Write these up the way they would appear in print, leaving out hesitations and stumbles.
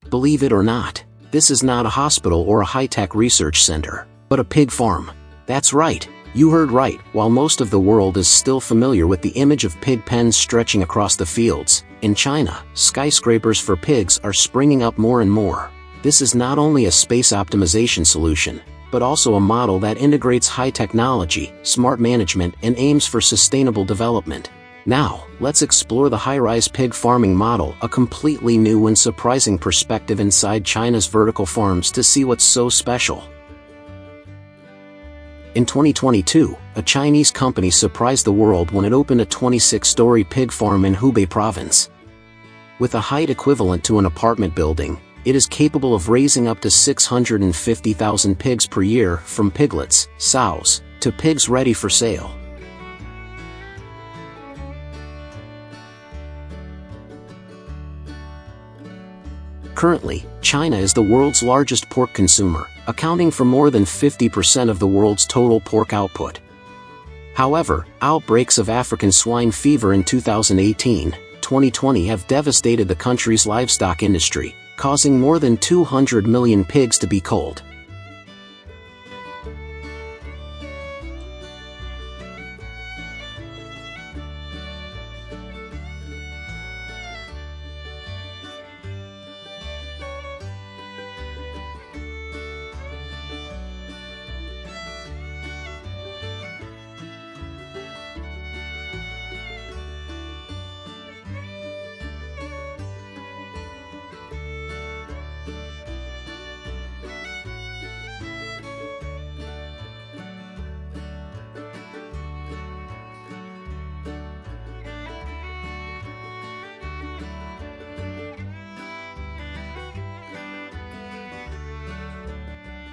Believe it or not, this is not a hospital or a high-tech research center, but a pig farm. That's right, you heard right. While most of the world is still familiar with the image of pig pens stretching across the fields, in China, skyscrapers for pigs are springing up more and more. This is not only a space optimization solution, but also a model that integrates high technology, smart management, and aims for sustainable development. Now, let's explore the high-rise pig farming model, a completely new and surprising perspective inside China's vertical farms to see what's so special. In 2022, a Chinese company surprised the world when it opened a 26-story pig farm in Hubei province. With a height equivalent to an apartment building, it is capable of raising up to 650,000 pigs per year, from piglets, sows, to pigs ready for sale. Currently, China is the world's largest pork consumer, accounting for more than 50% of the world's total pork output. However, outbreaks of African swine fever in 2018-2020 have devastated the country's livestock industry, causing more than 200 million pigs to be culled.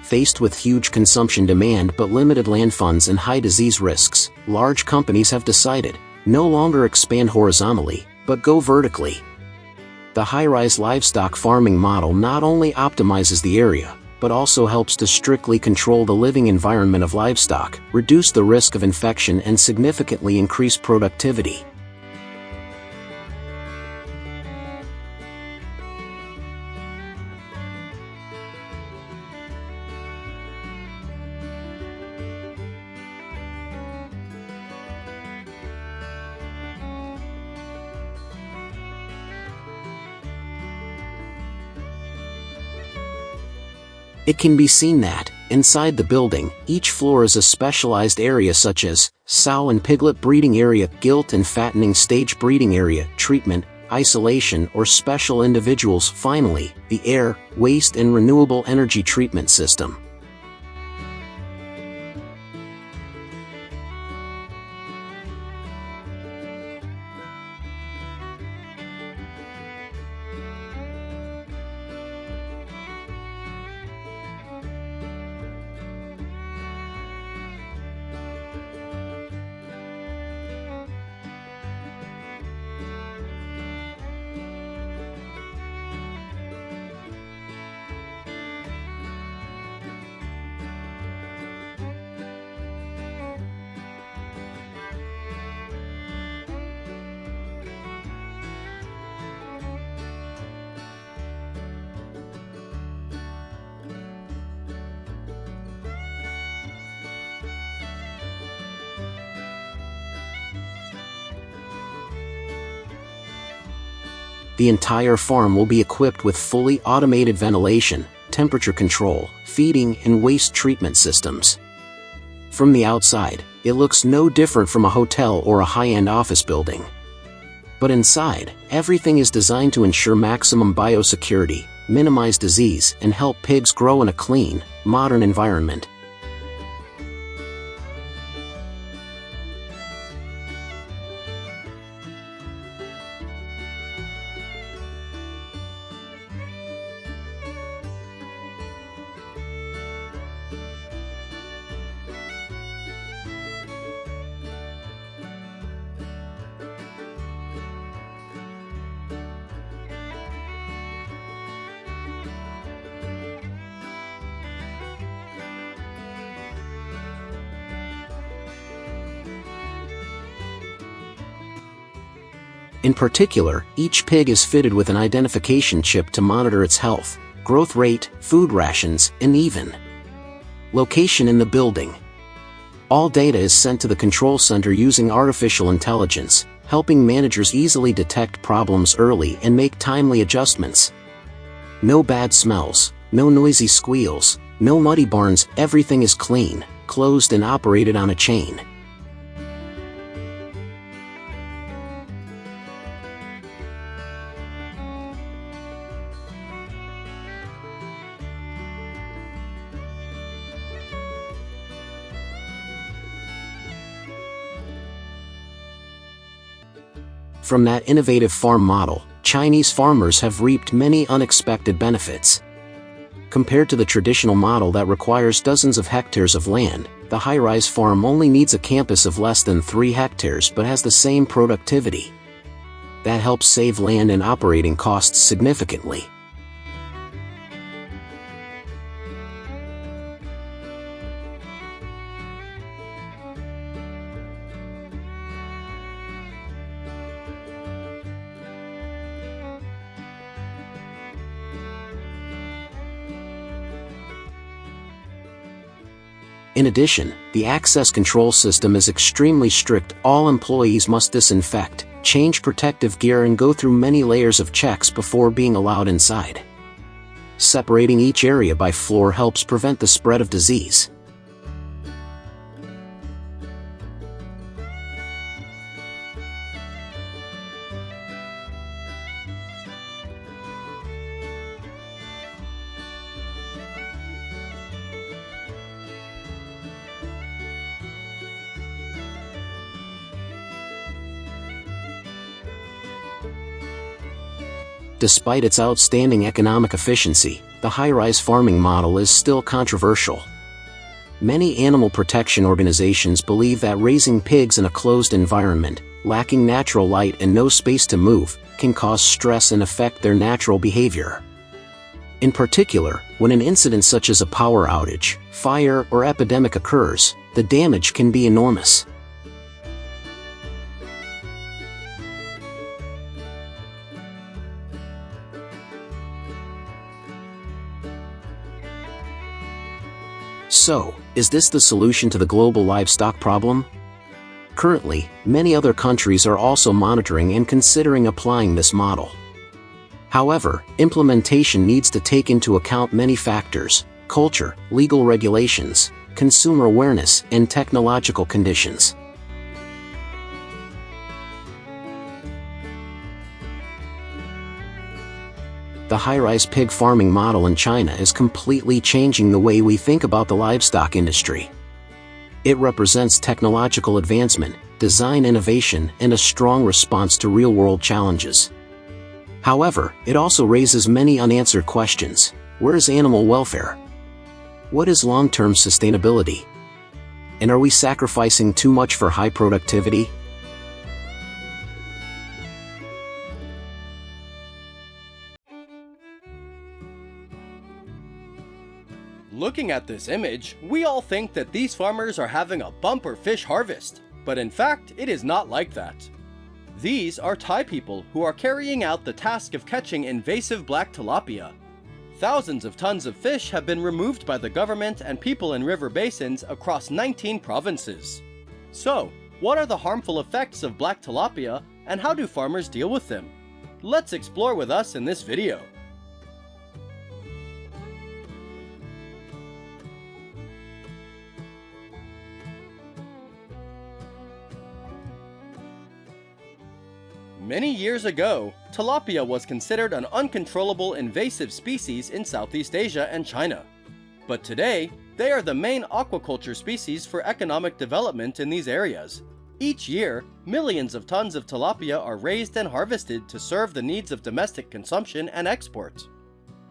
Faced with huge consumption demand but limited land funds and high disease risks, large companies have decided no longer expand horizontally, but go vertically. The high-rise livestock farming model not only optimizes the area, but also helps to strictly control the living environment of livestock, reduce the risk of infection, and significantly increase productivity. It can be seen that, inside the building, each floor is a specialized area such as sow and piglet breeding area, gilt and fattening stage breeding area, treatment, isolation or special individuals. Finally, the air, waste and renewable energy treatment system. The entire farm will be equipped with fully automated ventilation, temperature control, feeding, and waste treatment systems. From the outside, it looks no different from a hotel or a high-end office building. But inside, everything is designed to ensure maximum biosecurity, minimize disease, and help pigs grow in a clean, modern environment. In particular, each pig is fitted with an identification chip to monitor its health, growth rate, food rations, and even location in the building. All data is sent to the control center using artificial intelligence, helping managers easily detect problems early and make timely adjustments. No bad smells, no noisy squeals, no muddy barns, everything is clean, closed and operated on a chain. From that innovative farm model, Chinese farmers have reaped many unexpected benefits. Compared to the traditional model that requires dozens of hectares of land, the high-rise farm only needs a campus of less than 3 hectares but has the same productivity. That helps save land and operating costs significantly. In addition, the access control system is extremely strict. All employees must disinfect, change protective gear and go through many layers of checks before being allowed inside. Separating each area by floor helps prevent the spread of disease. Despite its outstanding economic efficiency, the high-rise farming model is still controversial. Many animal protection organizations believe that raising pigs in a closed environment, lacking natural light and no space to move, can cause stress and affect their natural behavior. In particular, when an incident such as a power outage, fire, or epidemic occurs, the damage can be enormous. So, is this the solution to the global livestock problem? Currently, many other countries are also monitoring and considering applying this model. However, implementation needs to take into account many factors: culture, legal regulations, consumer awareness, and technological conditions. The high-rise pig farming model in China is completely changing the way we think about the livestock industry. It represents technological advancement, design innovation, and a strong response to real-world challenges. However, it also raises many unanswered questions. Where is animal welfare? What is long-term sustainability? And are we sacrificing too much for high productivity? Looking at this image, we all think that these farmers are having a bumper fish harvest, but in fact, it is not like that. These are Thai people who are carrying out the task of catching invasive black tilapia. Thousands of tons of fish have been removed by the government and people in river basins across 19 provinces. So, what are the harmful effects of black tilapia and how do farmers deal with them? Let's explore with us in this video. Many years ago, tilapia was considered an uncontrollable invasive species in Southeast Asia and China. But today, they are the main aquaculture species for economic development in these areas. Each year, millions of tons of tilapia are raised and harvested to serve the needs of domestic consumption and export.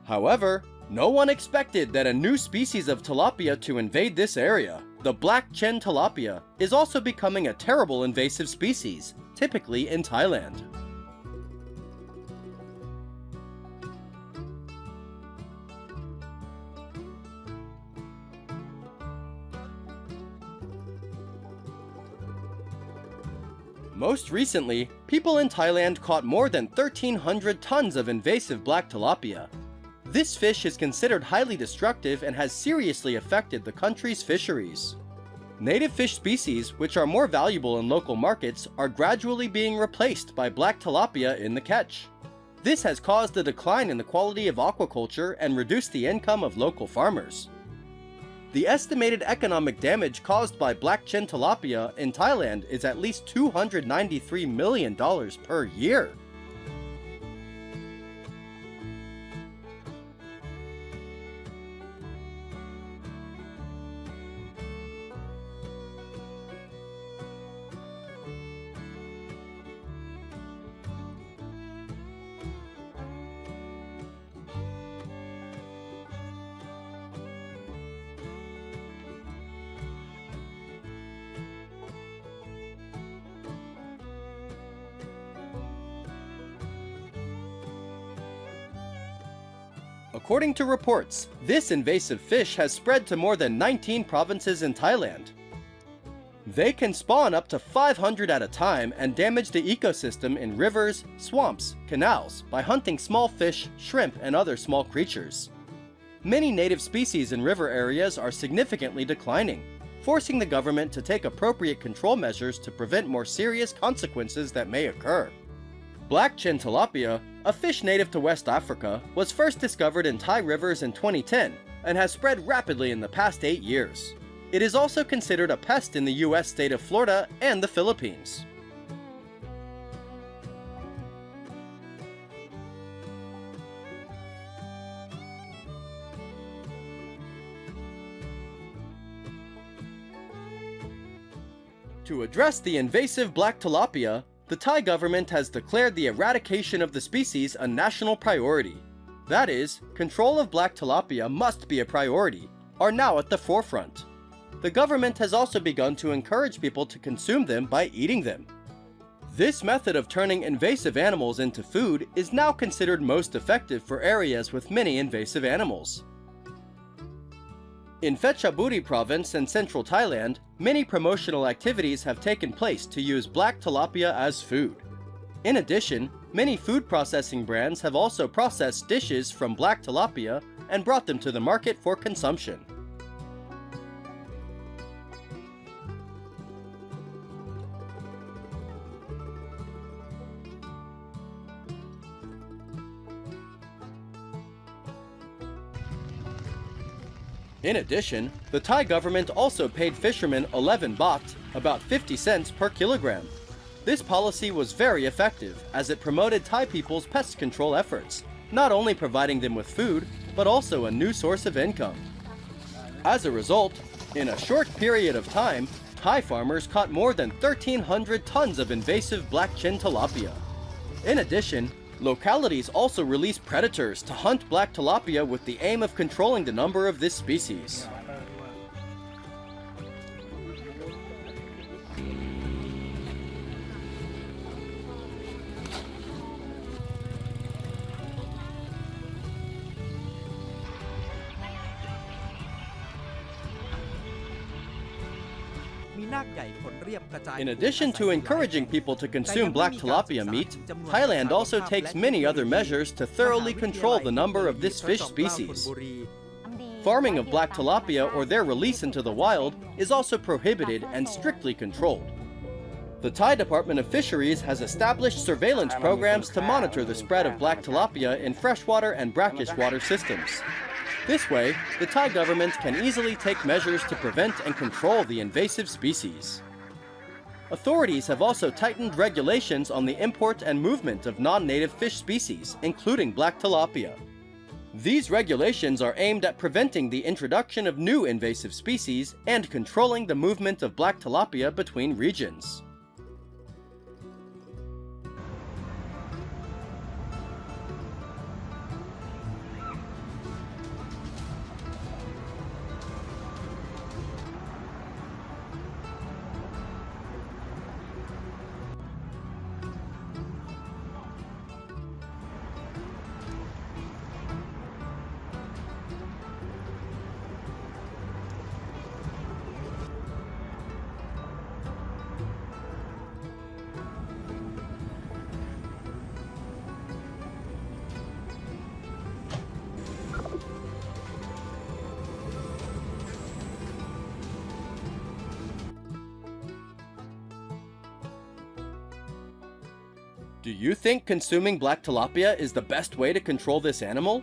However, no one expected that a new species of tilapia to invade this area. The black chen tilapia is also becoming a terrible invasive species, typically in Thailand. Most recently, people in Thailand caught more than 1,300 tons of invasive black tilapia. This fish is considered highly destructive and has seriously affected the country's fisheries. Native fish species, which are more valuable in local markets, are gradually being replaced by black tilapia in the catch. This has caused a decline in the quality of aquaculture and reduced the income of local farmers. The estimated economic damage caused by black-chin tilapia in Thailand is at least $293 million per year. According to reports, this invasive fish has spread to more than 19 provinces in Thailand. They can spawn up to 500 at a time and damage the ecosystem in rivers, swamps, canals by hunting small fish, shrimp, and other small creatures. Many native species in river areas are significantly declining, forcing the government to take appropriate control measures to prevent more serious consequences that may occur. Black-chin tilapia, a fish native to West Africa, was first discovered in Thai rivers in 2010 and has spread rapidly in the past 8 years. It is also considered a pest in the US state of Florida and the Philippines. To address the invasive black tilapia, the Thai government has declared the eradication of the species a national priority. That is, control of black tilapia must be a priority, are now at the forefront. The government has also begun to encourage people to consume them by eating them. This method of turning invasive animals into food is now considered most effective for areas with many invasive animals. In Phetchaburi province in central Thailand, many promotional activities have taken place to use black tilapia as food. In addition, many food processing brands have also processed dishes from black tilapia and brought them to the market for consumption. In addition, the Thai government also paid fishermen 11 baht, about 50 cents per kilogram. This policy was very effective as it promoted Thai people's pest control efforts, not only providing them with food, but also a new source of income. As a result, in a short period of time, Thai farmers caught more than 1,300 tons of invasive black-chin tilapia. In addition, localities also release predators to hunt black tilapia with the aim of controlling the number of this species. In addition to encouraging people to consume black tilapia meat, Thailand also takes many other measures to thoroughly control the number of this fish species. Farming of black tilapia or their release into the wild is also prohibited and strictly controlled. The Thai Department of Fisheries has established surveillance programs to monitor the spread of black tilapia in freshwater and brackish water systems. This way, the Thai government can easily take measures to prevent and control the invasive species. Authorities have also tightened regulations on the import and movement of non-native fish species, including black tilapia. These regulations are aimed at preventing the introduction of new invasive species and controlling the movement of black tilapia between regions. Do you think consuming black tilapia is the best way to control this animal?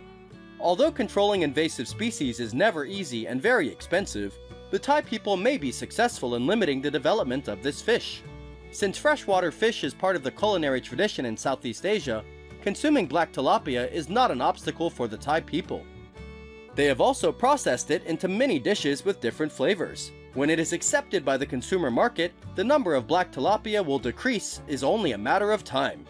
Although controlling invasive species is never easy and very expensive, the Thai people may be successful in limiting the development of this fish. Since freshwater fish is part of the culinary tradition in Southeast Asia, consuming black tilapia is not an obstacle for the Thai people. They have also processed it into many dishes with different flavors. When it is accepted by the consumer market, the number of black tilapia will decrease is only a matter of time.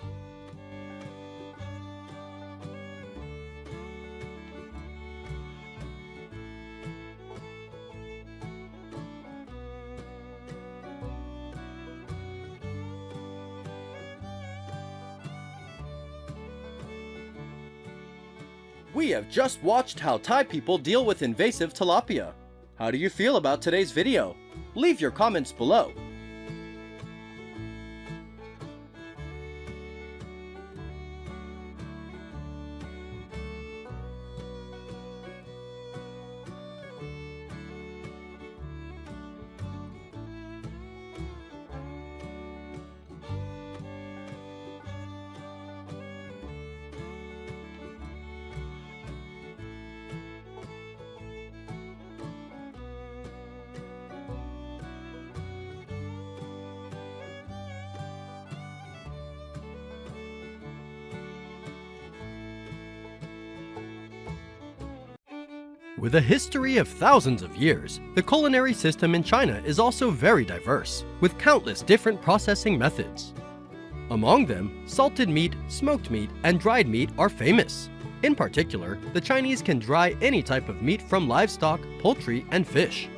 We have just watched how Thai people deal with invasive tilapia. How do you feel about today's video? Leave your comments below. With a history of thousands of years, the culinary system in China is also very diverse, with countless different processing methods. Among them, salted meat, smoked meat, and dried meat are famous. In particular, the Chinese can dry any type of meat from livestock, poultry, and fish.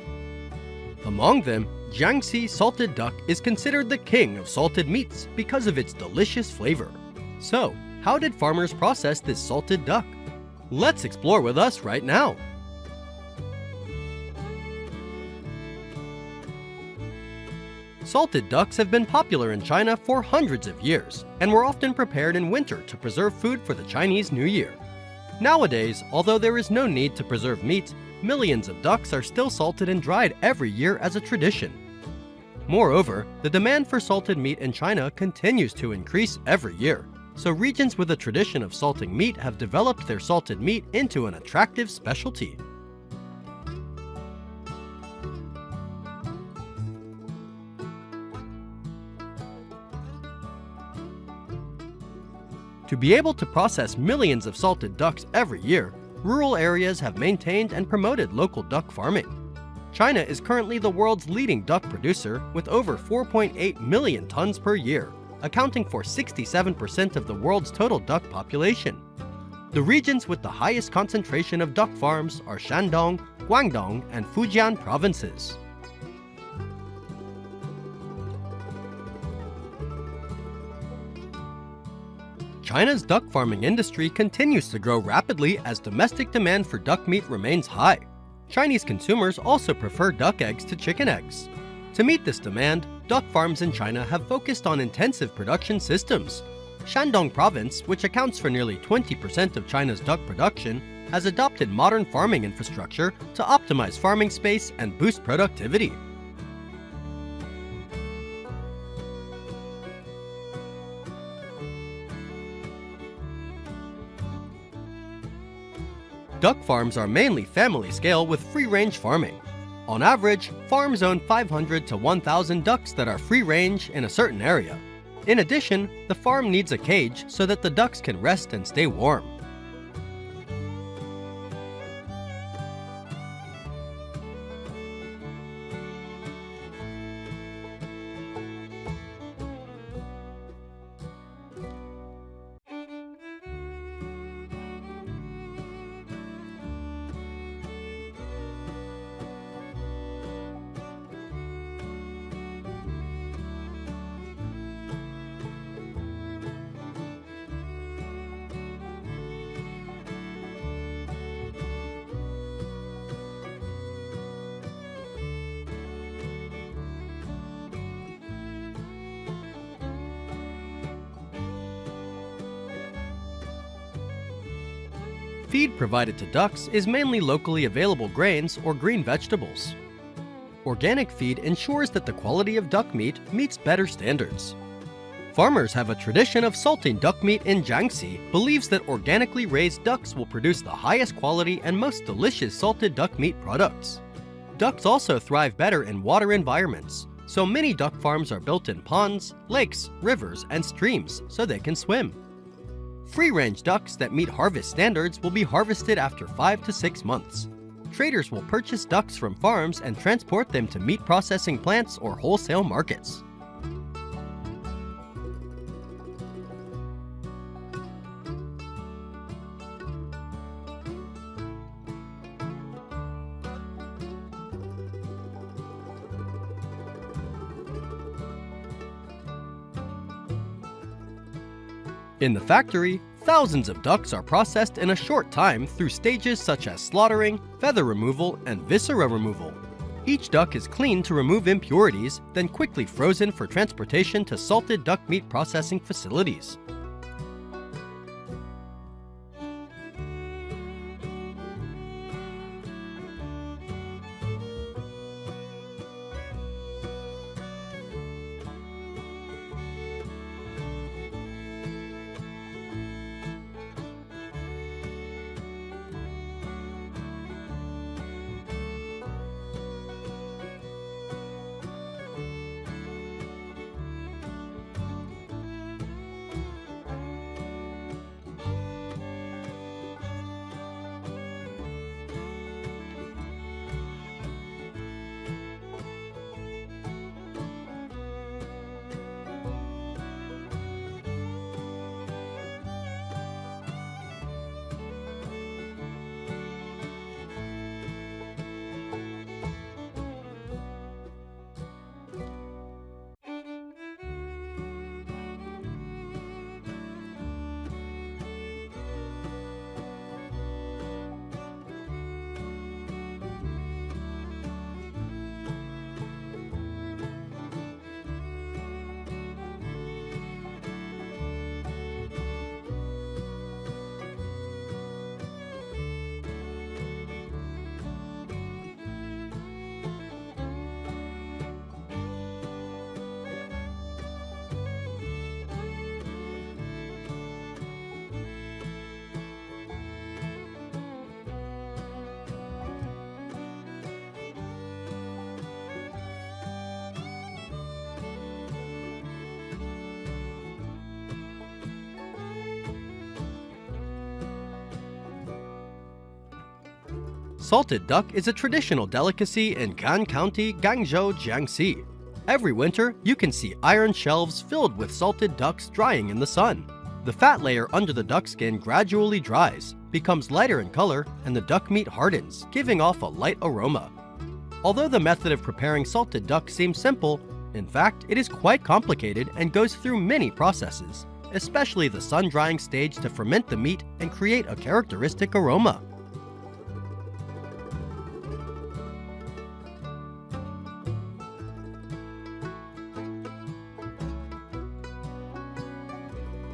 Among them, Jiangxi salted duck is considered the king of salted meats because of its delicious flavor. So, how did farmers process this salted duck? Let's explore with us right now. Salted ducks have been popular in China for hundreds of years and were often prepared in winter to preserve food for the Chinese New Year. Nowadays, although there is no need to preserve meat, millions of ducks are still salted and dried every year as a tradition. Moreover, the demand for salted meat in China continues to increase every year, so regions with a tradition of salting meat have developed their salted meat into an attractive specialty. To be able to process millions of salted ducks every year, rural areas have maintained and promoted local duck farming. China is currently the world's leading duck producer with over 4.8 million tons per year, accounting for 67% of the world's total duck population. The regions with the highest concentration of duck farms are Shandong, Guangdong, and Fujian provinces. China's duck farming industry continues to grow rapidly as domestic demand for duck meat remains high. Chinese consumers also prefer duck eggs to chicken eggs. To meet this demand, duck farms in China have focused on intensive production systems. Shandong province, which accounts for nearly 20% of China's duck production, has adopted modern farming infrastructure to optimize farming space and boost productivity. Duck farms are mainly family scale with free-range farming. On average, farms own 500 to 1,000 ducks that are free-range in a certain area. In addition, the farm needs a cage so that the ducks can rest and stay warm. Feed provided to ducks is mainly locally available grains or green vegetables. Organic feed ensures that the quality of duck meat meets better standards. Farmers have a tradition of salting duck meat in Jiangxi, believes that organically raised ducks will produce the highest quality and most delicious salted duck meat products. Ducks also thrive better in water environments, so many duck farms are built in ponds, lakes, rivers, and streams so they can swim. Free-range ducks that meet harvest standards will be harvested after 5 to 6 months. Traders will purchase ducks from farms and transport them to meat processing plants or wholesale markets. In the factory, thousands of ducks are processed in a short time through stages such as slaughtering, feather removal, and viscera removal. Each duck is cleaned to remove impurities, then quickly frozen for transportation to salted duck meat processing facilities. Salted duck is a traditional delicacy in Gan County, Guangzhou, Jiangxi. Every winter, you can see iron shelves filled with salted ducks drying in the sun. The fat layer under the duck skin gradually dries, becomes lighter in color, and the duck meat hardens, giving off a light aroma. Although the method of preparing salted duck seems simple, in fact, it is quite complicated and goes through many processes, especially the sun-drying stage to ferment the meat and create a characteristic aroma.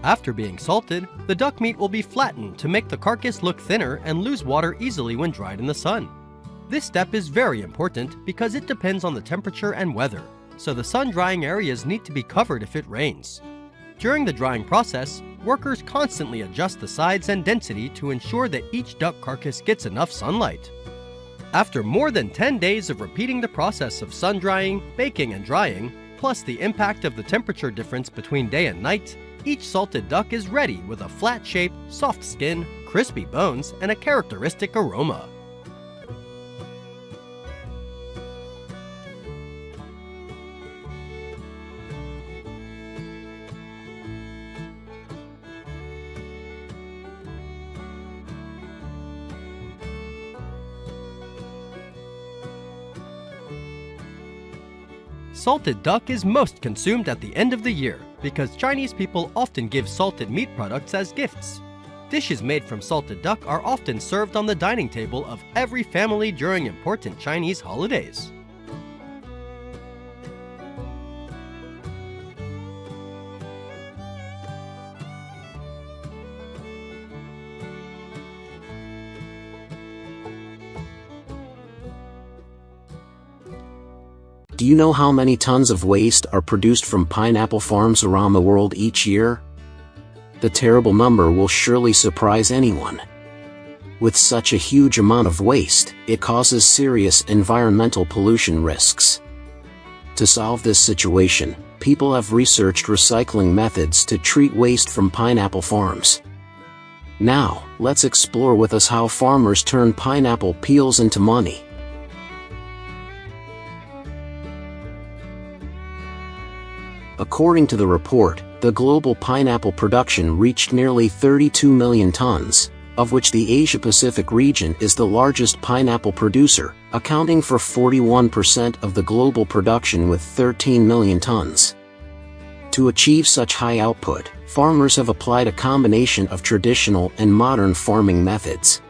After being salted, the duck meat will be flattened to make the carcass look thinner and lose water easily when dried in the sun. This step is very important because it depends on the temperature and weather, so the sun-drying areas need to be covered if it rains. During the drying process, workers constantly adjust the size and density to ensure that each duck carcass gets enough sunlight. After more than 10 days of repeating the process of sun-drying, baking, and drying, plus the impact of the temperature difference between day and night, each salted duck is ready with a flat shape, soft skin, crispy bones, and a characteristic aroma. Salted duck is most consumed at the end of the year because Chinese people often give salted meat products as gifts. Dishes made from salted duck are often served on the dining table of every family during important Chinese holidays. Do Do you know how many tons of waste are produced from pineapple farms around the world each year? The terrible number will surely surprise anyone. With such a huge amount of waste, it causes serious environmental pollution risks. To solve this situation, people have researched recycling methods to treat waste from pineapple farms. Now, let's explore with us how farmers turn pineapple peels into money. According to the report, the global pineapple production reached nearly 32 million tons, of which the Asia-Pacific region is the largest pineapple producer, accounting for 41% of the global production with 13 million tons. To achieve such high output, farmers have applied a combination of traditional and modern farming methods.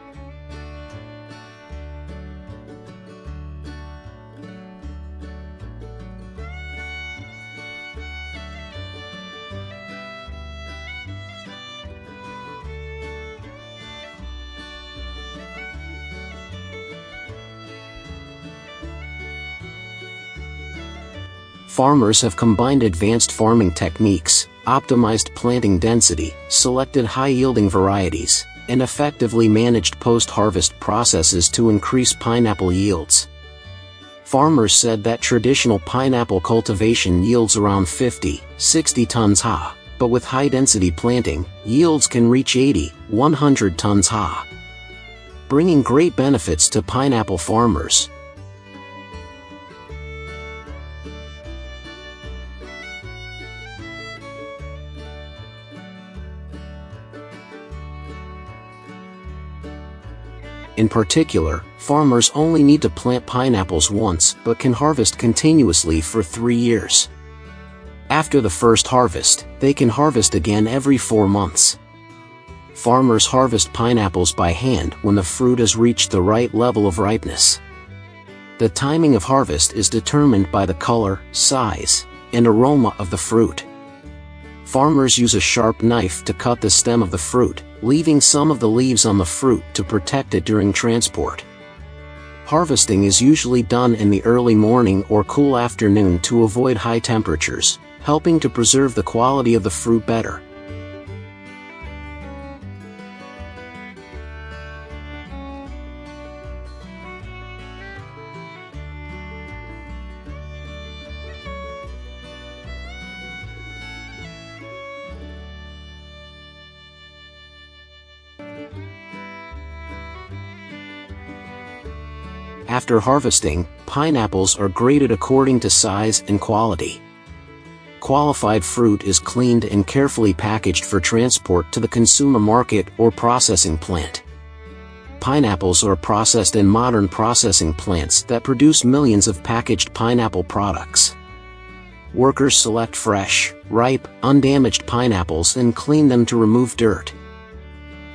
Farmers have combined advanced farming techniques, optimized planting density, selected high-yielding varieties, and effectively managed post-harvest processes to increase pineapple yields. Farmers said that traditional pineapple cultivation yields around 50-60 tons ha, but with high-density planting, yields can reach 80-100 tons ha, bringing great benefits to pineapple farmers. In particular, farmers only need to plant pineapples once but can harvest continuously for 3 years. After the first harvest, they can harvest again every 4 months. Farmers harvest pineapples by hand when the fruit has reached the right level of ripeness. The timing of harvest is determined by the color, size, and aroma of the fruit. Farmers use a sharp knife to cut the stem of the fruit, leaving some of the leaves on the fruit to protect it during transport. Harvesting is usually done in the early morning or cool afternoon to avoid high temperatures, helping to preserve the quality of the fruit better. After harvesting, pineapples are graded according to size and quality. Qualified fruit is cleaned and carefully packaged for transport to the consumer market or processing plant. Pineapples are processed in modern processing plants that produce millions of packaged pineapple products. Workers select fresh, ripe, undamaged pineapples and clean them to remove dirt.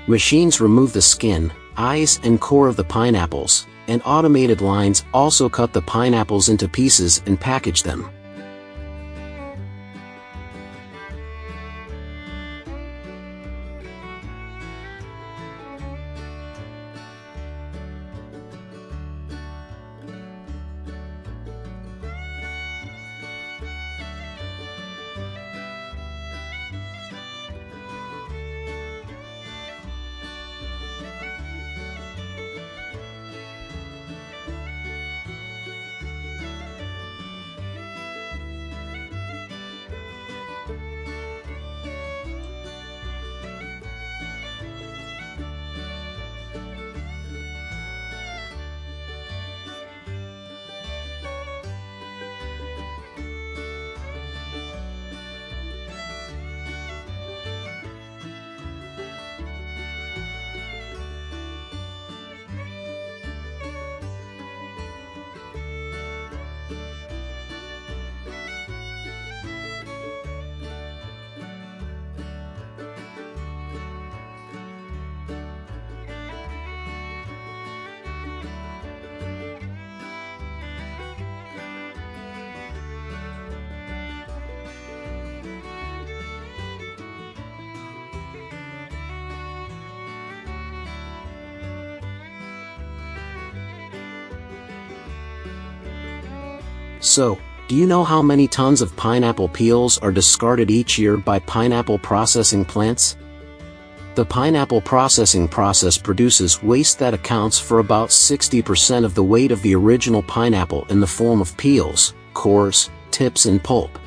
Machines remove the skin, eyes, and core of the pineapples, and automated lines also cut the pineapples into pieces and package them. So, Do you know how many tons of pineapple peels are discarded each year by pineapple processing plants? The pineapple processing process produces waste that accounts for about 60% of the weight of the original pineapple in the form of peels, cores, tips and pulp.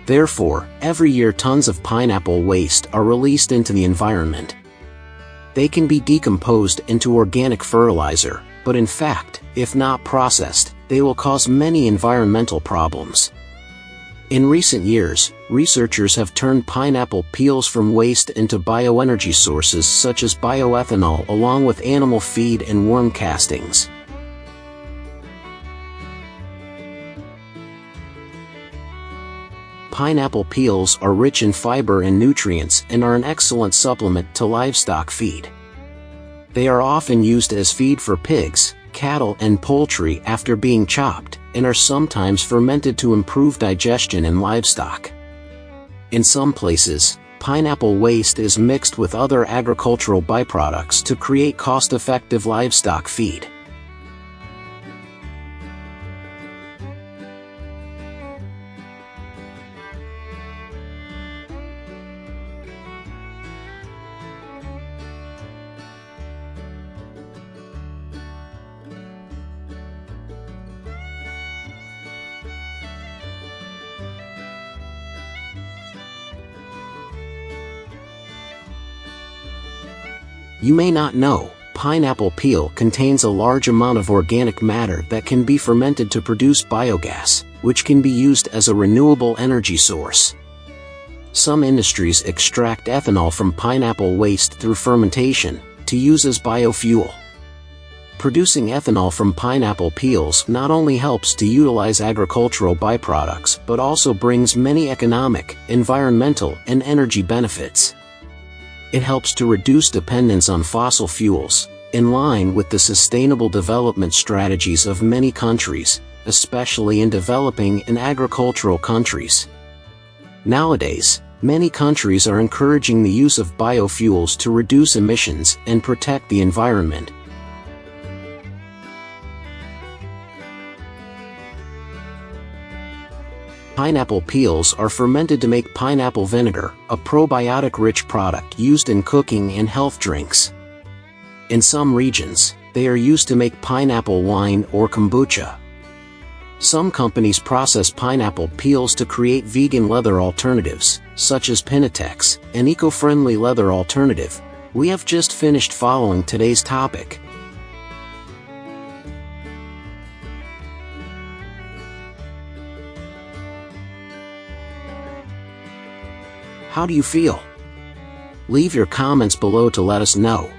Therefore, every year tons of pineapple waste are released into the environment. They can be decomposed into organic fertilizer, but in fact, if not processed, they will cause many environmental problems. In recent years, researchers have turned pineapple peels from waste into bioenergy sources such as bioethanol along with animal feed and worm castings. Pineapple peels are rich in fiber and nutrients and are an excellent supplement to livestock feed. They are often used as feed for pigs, cattle and poultry after being chopped, and are sometimes fermented to improve digestion in livestock. In some places, pineapple waste is mixed with other agricultural byproducts to create cost-effective livestock feed. You may not know, pineapple peel contains a large amount of organic matter that can be fermented to produce biogas, which can be used as a renewable energy source. Some industries extract ethanol from pineapple waste through fermentation, to use as biofuel. Producing ethanol from pineapple peels not only helps to utilize agricultural byproducts but also brings many economic, environmental, and energy benefits. It helps to reduce dependence on fossil fuels, in line with the sustainable development strategies of many countries, especially in developing and agricultural countries. Nowadays, many countries are encouraging the use of biofuels to reduce emissions and protect the environment. Pineapple peels are fermented to make pineapple vinegar, a probiotic-rich product used in cooking and health drinks. In some regions, they are used to make pineapple wine or kombucha. Some companies process pineapple peels to create vegan leather alternatives, such as Pinatex, an eco-friendly leather alternative. We have just finished following today's topic. How do you feel? Leave your comments below to let us know.